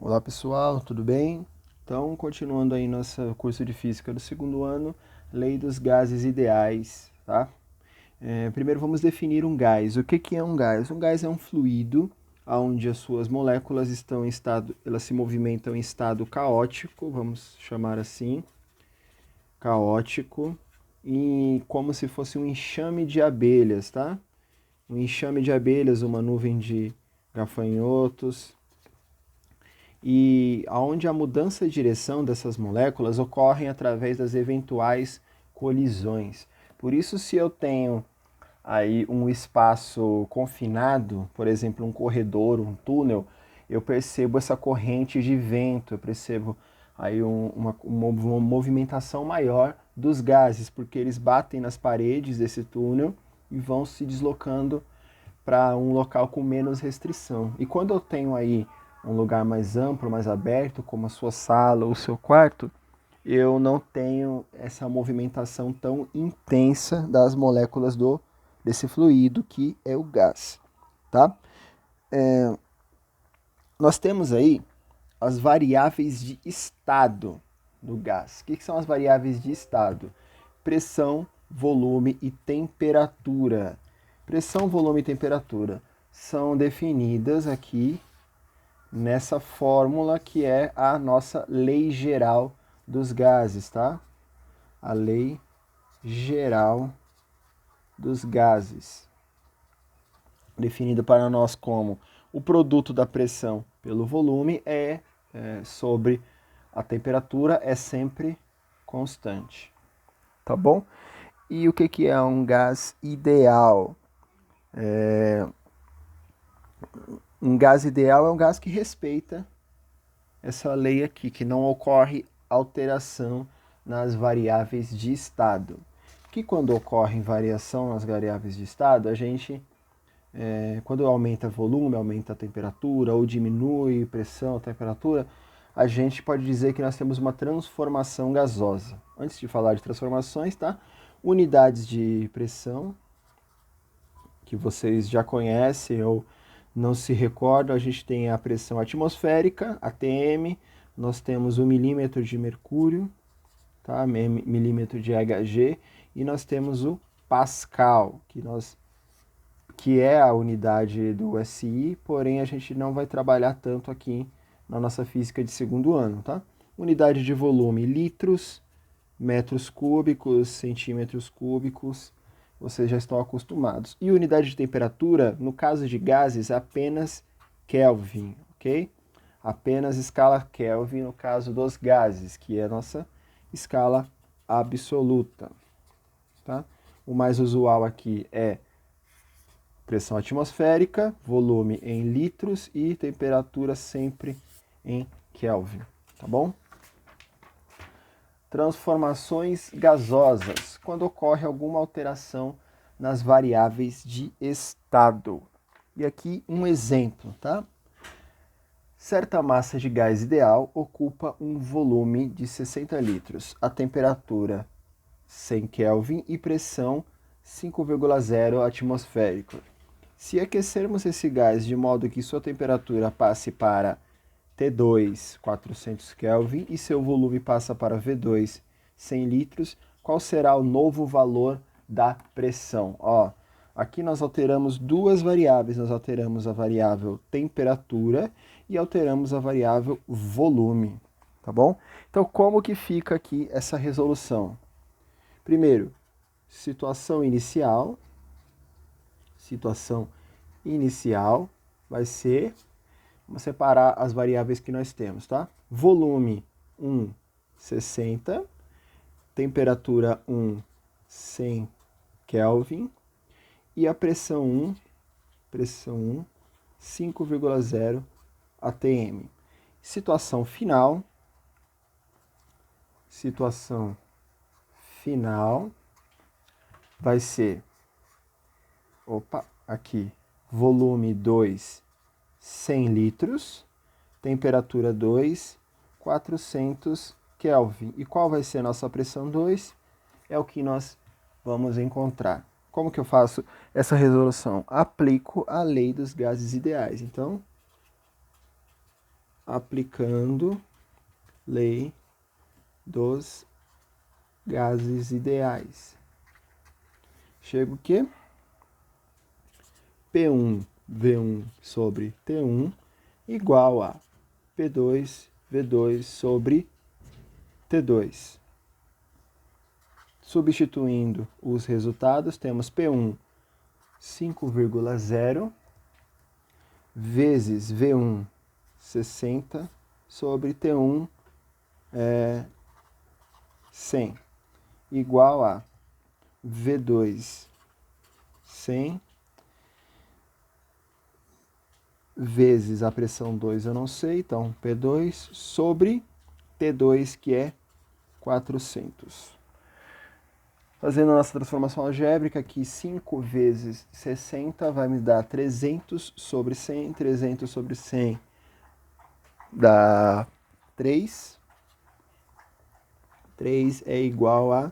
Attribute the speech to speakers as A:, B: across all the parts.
A: Olá pessoal, tudo bem? Então, continuando aí nosso curso de Física do segundo ano, Lei dos Gases Ideais, tá? Primeiro vamos definir um gás. O que é um gás? Um gás é um fluido onde as suas moléculas estão em estado, elas se movimentam em estado caótico, vamos chamar assim, caótico, e como se fosse um enxame de abelhas, tá? Um enxame de abelhas, uma nuvem de gafanhotos, e aonde a mudança de direção dessas moléculas ocorrem através das eventuais colisões. Por isso, se eu tenho aí um espaço confinado, por exemplo, um corredor, um túnel, eu percebo essa corrente de vento, eu percebo aí uma movimentação maior dos gases, porque eles batem nas paredes desse túnel e vão se deslocando para um local com menos restrição. E quando eu tenho aí um lugar mais amplo, mais aberto, como a sua sala ou o seu quarto, eu não tenho essa movimentação tão intensa das moléculas desse fluido que é o gás, tá? Nós temos aí as variáveis de estado do gás. O que são as variáveis de estado? Pressão, volume e temperatura. Pressão, volume e temperatura são definidas aqui nessa fórmula que é a nossa lei geral dos gases, tá? A lei geral dos gases, definida para nós como o produto da pressão pelo volume sobre a temperatura é sempre constante, tá bom? E o que é um gás ideal? Um gás ideal é um gás que respeita essa lei aqui, que não ocorre alteração nas variáveis de estado. Que quando ocorre variação nas variáveis de estado, a gente, quando aumenta volume, aumenta a temperatura, ou diminui pressão, temperatura, a gente pode dizer que nós temos uma transformação gasosa. Antes de falar de transformações, tá? Unidades de pressão, que vocês já conhecem ou não se recordam, a gente tem a pressão atmosférica, ATM, nós temos o milímetro de mercúrio, tá? Milímetro de Hg, e nós temos o Pascal, que é a unidade do SI, porém a gente não vai trabalhar tanto aqui na nossa física de segundo ano, tá? Unidade de volume, litros, metros cúbicos, centímetros cúbicos, vocês já estão acostumados. E unidade de temperatura, no caso de gases, apenas Kelvin, ok? Apenas escala Kelvin no caso dos gases, que é a nossa escala absoluta, tá? O mais usual aqui é pressão atmosférica, volume em litros e temperatura sempre em Kelvin, tá bom? Transformações gasosas, quando ocorre alguma alteração nas variáveis de estado. E aqui um exemplo, tá? Certa massa de gás ideal ocupa um volume de 60 litros, a temperatura 100 Kelvin e pressão 5,0 atmosférico. Se aquecermos esse gás de modo que sua temperatura passe para T2, 400 Kelvin, e seu volume passa para V2, 100 litros, qual será o novo valor da pressão? Ó, aqui nós alteramos duas variáveis, nós alteramos a variável temperatura e alteramos a variável volume, tá bom? Então, como que fica aqui essa resolução? Primeiro, situação inicial vai ser, vamos separar as variáveis que nós temos, tá? Volume 1, 60, temperatura 1, 100 Kelvin, e a pressão 1, 5,0 atm. Situação final vai ser, aqui, volume 2, 100 litros, temperatura 2, 400 Kelvin. E qual vai ser a nossa pressão 2? É o que nós vamos encontrar. Como que eu faço essa resolução? Aplico a lei dos gases ideais. Então, aplicando lei dos gases ideais. Chega o quê? P1 V1 sobre T1 igual a P2 V2 sobre T2. Substituindo os resultados, temos P1 5,0 vezes V1 60 sobre T1 100 igual a V2 100 vezes a pressão 2 eu não sei, então P2 sobre T2 que é 400. Fazendo a nossa transformação algébrica aqui, 5 vezes 60 vai me dar 300 sobre 100, 300 sobre 100 dá 3. 3 é igual a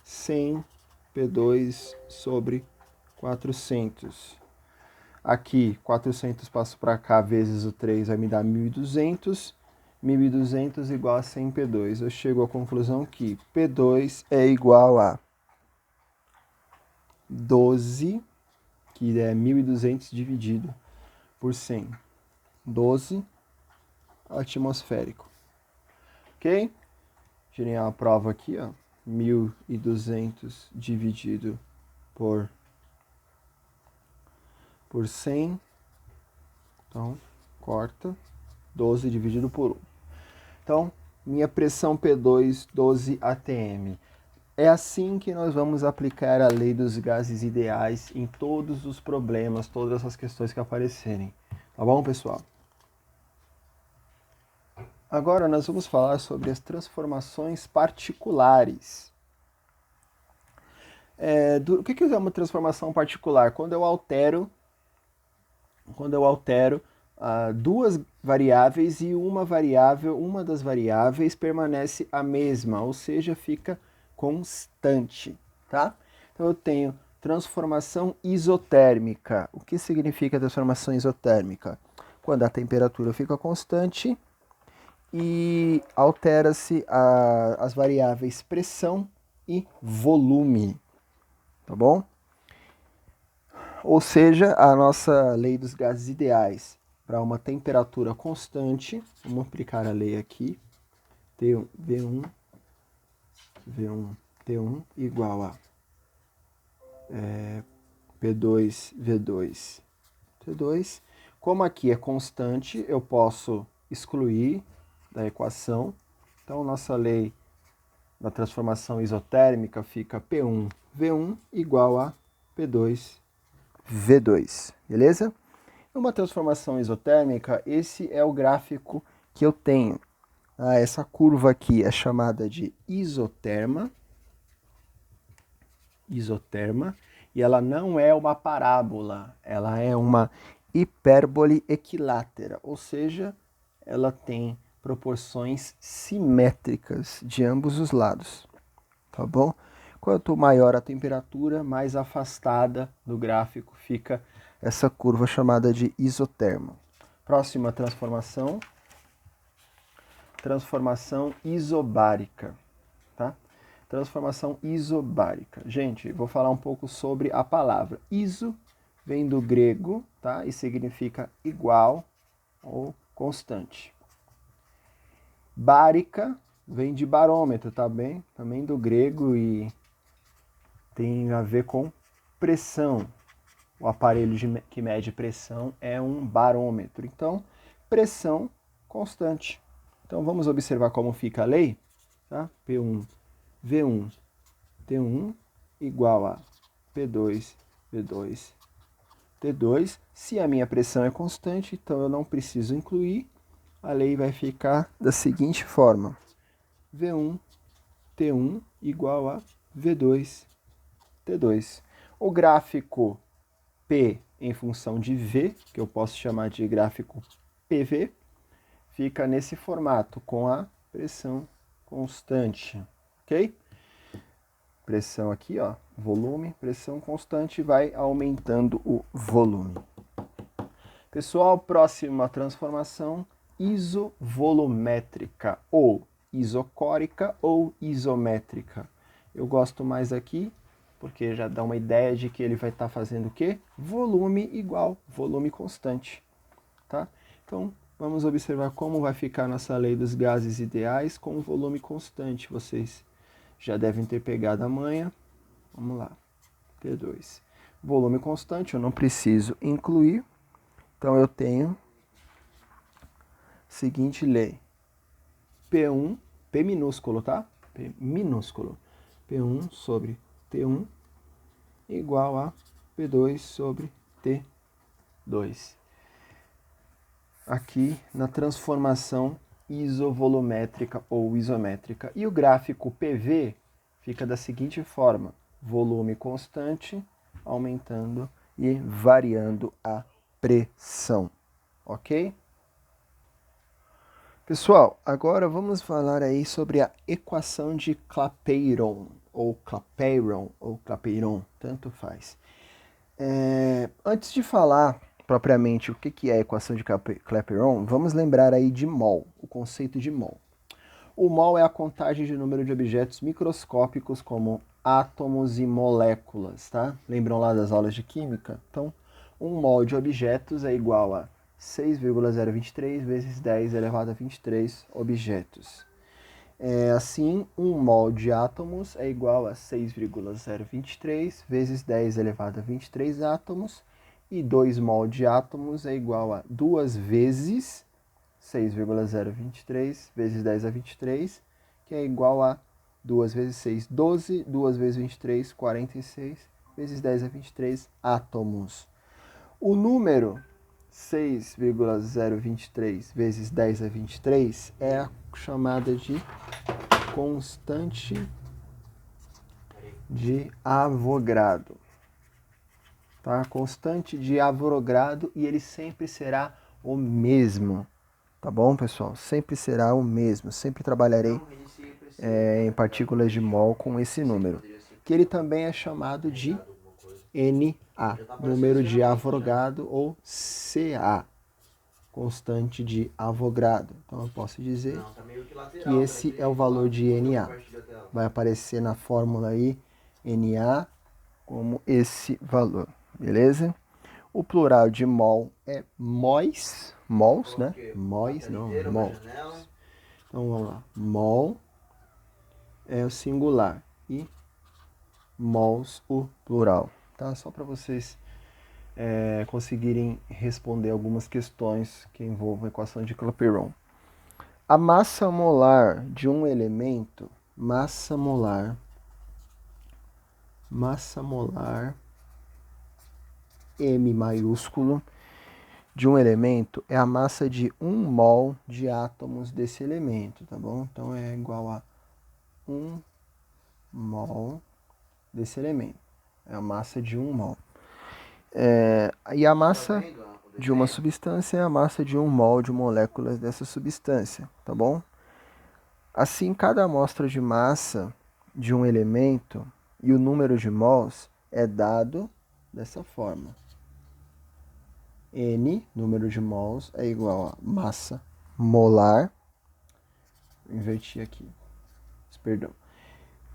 A: 100 P2 sobre 400. Aqui, 400 passo para cá vezes o 3 vai me dar 1.200. 1.200 igual a 100 P2. Eu chego à conclusão que P2 é igual a 12, que é 1.200 dividido por 100. 12 atmosférico. Ok? Tirei a prova aqui, ó. 1.200 dividido por 100. Então, corta. 12 dividido por 1. Então, minha pressão P2, 12 atm. É assim que nós vamos aplicar a lei dos gases ideais em todos os problemas, todas as questões que aparecerem. Tá bom, pessoal? Agora nós vamos falar sobre as transformações particulares. O que é uma transformação particular? Quando eu altero duas variáveis e uma das variáveis permanece a mesma, ou seja, fica constante, tá? Então eu tenho transformação isotérmica. O que significa transformação isotérmica? Quando a temperatura fica constante e altera-se as variáveis pressão e volume, tá bom? Ou seja, a nossa lei dos gases ideais para uma temperatura constante, vamos aplicar a lei aqui, V1 T1 igual a P2 V2 T2. Como aqui é constante, eu posso excluir da equação. Então, nossa lei da transformação isotérmica fica P1 V1 igual a P2 V2, beleza? Uma transformação isotérmica, esse é o gráfico que eu tenho. Essa curva aqui é chamada de isoterma, e ela não é uma parábola, ela é uma hipérbole equilátera, ou seja, ela tem proporções simétricas de ambos os lados, tá bom? Quanto maior a temperatura, mais afastada do gráfico fica essa curva chamada de isoterma. Próxima transformação, transformação isobárica, tá? Transformação isobárica. Gente, vou falar um pouco sobre a palavra. Iso vem do grego, tá? E significa igual ou constante. Bárica vem de barômetro, tá bem? Também do grego e tem a ver com pressão. O aparelho que mede pressão é um barômetro. Então, pressão constante. Então, vamos observar como fica a lei. Tá? P1, V1, T1 igual a P2, V2, T2. Se a minha pressão é constante, então eu não preciso incluir. A lei vai ficar da seguinte forma. V1, T1 igual a V2, T2. O gráfico P em função de V, que eu posso chamar de gráfico PV, fica nesse formato, com a pressão constante, ok? Pressão aqui, ó, volume, pressão constante, vai aumentando o volume. Pessoal, próxima transformação, isovolumétrica, ou isocórica ou isométrica. Eu gosto mais aqui, porque já dá uma ideia de que ele vai estar fazendo o quê? Volume igual, volume constante, tá? Então, vamos observar como vai ficar nossa lei dos gases ideais com volume constante. Vocês já devem ter pegado a manha. Vamos lá. T2. Volume constante, eu não preciso incluir. Então, eu tenho a seguinte lei. P1, P minúsculo, tá? P minúsculo. P1 sobre T1 igual a P2 sobre T2. Aqui na transformação isovolumétrica ou isométrica. E o gráfico PV fica da seguinte forma: volume constante aumentando e variando a pressão, ok? Pessoal, agora vamos falar aí sobre a equação de Clapeyron, ou Clapeyron, tanto faz. Antes de falar propriamente o que é a equação de Clapeyron, vamos lembrar aí de mol, o conceito de mol. O mol é a contagem de número de objetos microscópicos como átomos e moléculas, tá? Lembram lá das aulas de química? Então, um mol de objetos é igual a 6,023 vezes 10 elevado a 23 objetos. Assim, um mol de átomos é igual a 6,023 vezes 10 elevado a 23 átomos, e 2 mol de átomos é igual a 2 vezes 6,023 vezes 10 a 23, que é igual a 2 vezes 6, 12, 2 vezes 23, 46, vezes 10 a 23 átomos. O número 6,023 vezes 10 a 23 é a chamada de constante de Avogadro. Tá? Constante de Avogadro, e ele sempre será o mesmo. Tá bom, pessoal? Sempre será o mesmo. Sempre trabalharei em partículas de mol com esse número, que ele também é chamado de Na, número de Avogadro, ou Ca, constante de Avogadro. Então eu posso dizer que esse é o valor de Na. Vai aparecer na fórmula aí, Na, como esse valor, beleza? O plural de mol é mols, né? Mols, não, mols. Então vamos lá. Mol é o singular e mols o plural, tá? Só para vocês conseguirem responder algumas questões que envolvem a equação de Clapeyron. A massa molar de um elemento, massa molar, M maiúsculo, de um elemento é a massa de 1 mol de átomos desse elemento, tá bom? Então é igual a 1 mol desse elemento. É a massa de 1 mol. E a massa de uma substância é a massa de 1 mol de moléculas dessa substância, tá bom? Assim, cada amostra de massa de um elemento e o número de mols é dado dessa forma. N, número de mols, é igual a massa molar. Inverti aqui. Perdão.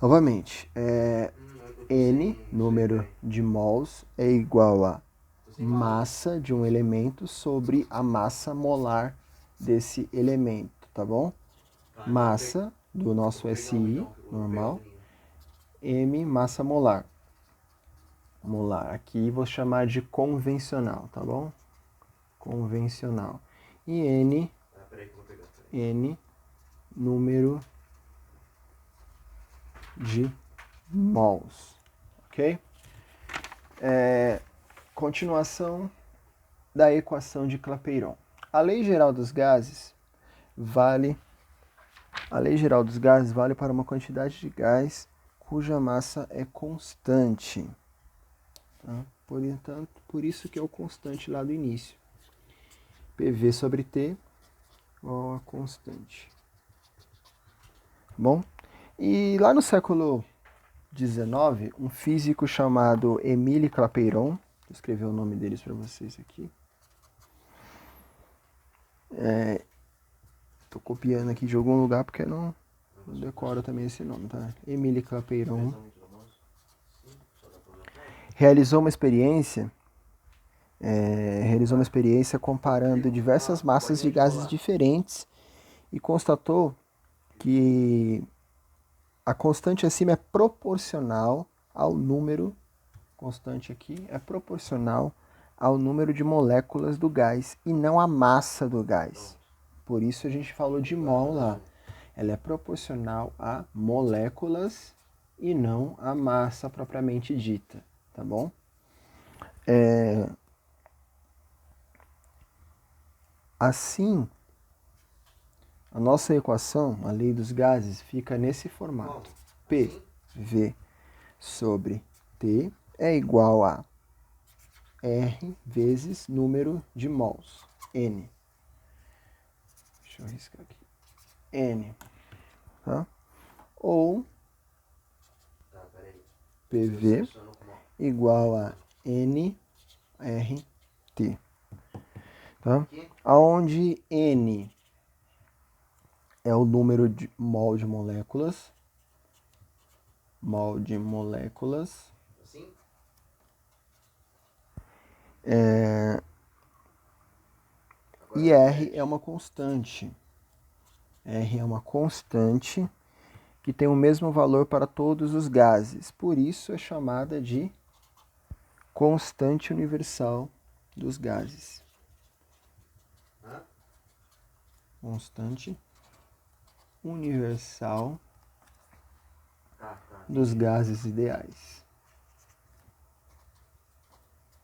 A: Novamente, N, número de mols, é igual a massa de um elemento sobre a massa molar desse elemento, tá bom? Massa do nosso SI normal, M, massa molar. Molar. Aqui vou chamar de convencional, tá bom? Convencional. E N, número de mols, ok? Continuação da equação de Clapeyron. A lei geral dos gases vale para uma quantidade de gás cuja massa é constante. Tá? Por isso que é o constante lá do início. PV sobre T igual a constante. Bom? E lá no século XIX, um físico chamado Émile Clapeyron, vou escrever o nome deles para vocês aqui. copiando aqui de algum lugar porque não decoro também esse nome, tá? Émile Clapeyron realizou uma experiência comparando diversas massas de gases diferentes e constatou que a constante acima é proporcional ao número, constante aqui é proporcional ao número de moléculas do gás e não à massa do gás. Por isso a gente falou de mol lá. Ela é proporcional a moléculas e não a massa propriamente dita, tá bom? Assim, a nossa equação, a lei dos gases, fica nesse formato. PV sobre T é igual a R vezes número de mols, N. Deixa eu riscar aqui. N. Tá? Ou PV igual a nRT. Tá? Onde N é o número de mol de moléculas. Mol de moléculas. E R é uma constante. R é uma constante que tem o mesmo valor para todos os gases. Por isso é chamada de constante universal dos gases. Constante universal dos gases ideais.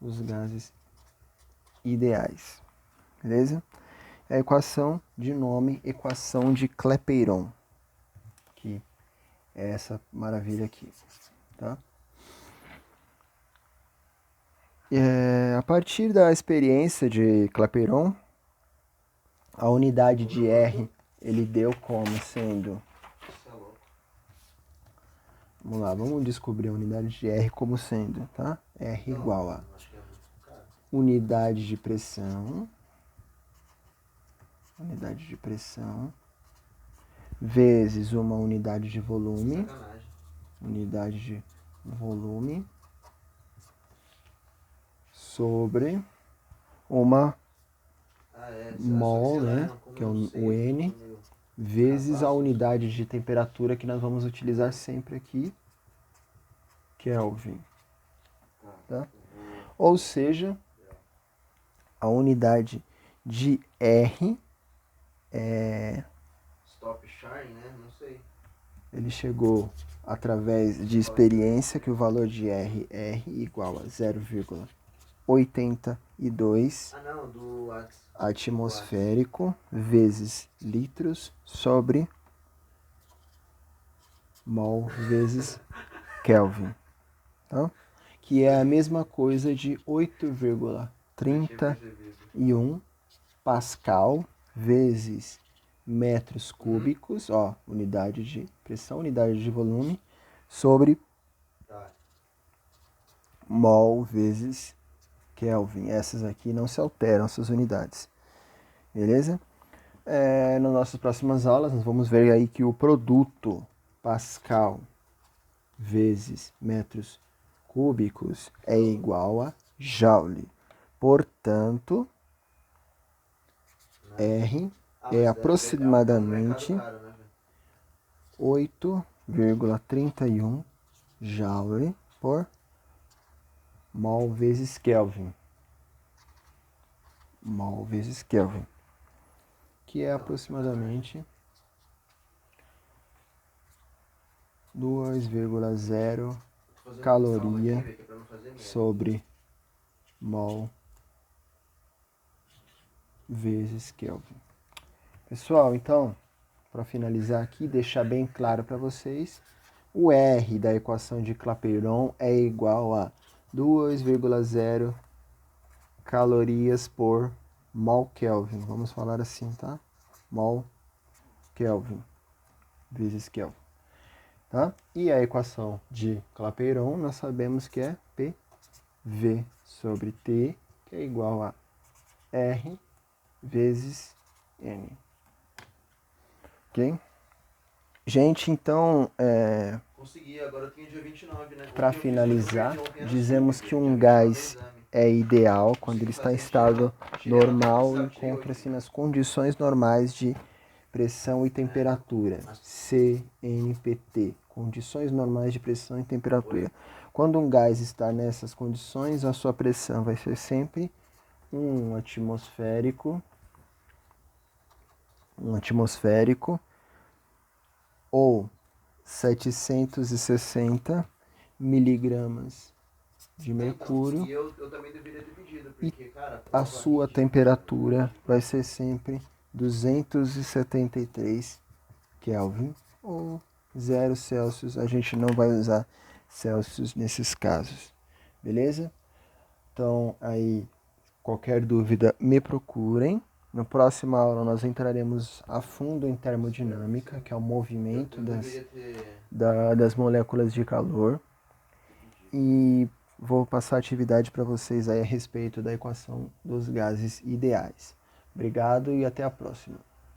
A: Os gases ideais. Beleza? É a equação de nome, equação de Clapeyron. Que é essa maravilha aqui. Tá? A partir da experiência de Clapeyron, a unidade de R ele deu como sendo... Vamos lá, vamos descobrir a unidade de R como sendo, tá? R igual a unidade de pressão vezes uma unidade de volume, sobre uma mol, né, que é o N, vezes a unidade de temperatura que nós vamos utilizar sempre aqui, Kelvin. Tá? Ou seja, a unidade de R é... Stop shine, né? Não sei. Ele chegou através de experiência que o valor de R igual a 0,82 atmosférico vezes litros sobre mol vezes Kelvin. Tá? Que é a mesma coisa de 8,31 Pascal vezes metros cúbicos, ó, unidade de pressão, unidade de volume, sobre mol vezes Kelvin. Essas aqui não se alteram, essas unidades. Beleza? Nas nossas próximas aulas, nós vamos ver aí que o produto Pascal vezes metros cúbicos é igual a Joule. Portanto, R é aproximadamente 8,31 Joule por mol vezes Kelvin. Mol vezes Kelvin. Que é aproximadamente 2,0 caloria sobre mol vezes Kelvin. Pessoal, então, para finalizar aqui, deixar bem claro para vocês, o R da equação de Clapeyron é igual a 2,0 calorias por mol Kelvin. Vamos falar assim, tá? Mol Kelvin vezes Kelvin. Tá? E a equação de Clapeyron, nós sabemos que é PV sobre T, que é igual a R vezes N. ok? Gente, então,
B: Consegui, agora eu tenho dia 29, né?
A: para finalizar, dizemos que um gás é ideal quando ele está em estado normal e encontra-se nas condições normais de pressão e temperatura. CNPT, condições normais de pressão e temperatura. Quando um gás está nessas condições, a sua pressão vai ser sempre um atmosférico ou 760 miligramas de mercúrio.
B: E eu também deveria ter pedido,
A: E
B: porque, cara,
A: a sua temperatura vai ser sempre 273 Kelvin ou 0 Celsius. A gente não vai usar Celsius nesses casos, beleza? Então, aí, qualquer dúvida, me procurem. Na próxima aula nós entraremos a fundo em termodinâmica, que é o movimento das moléculas de calor. E vou passar a atividade para vocês aí a respeito da equação dos gases ideais. Obrigado e até a próxima.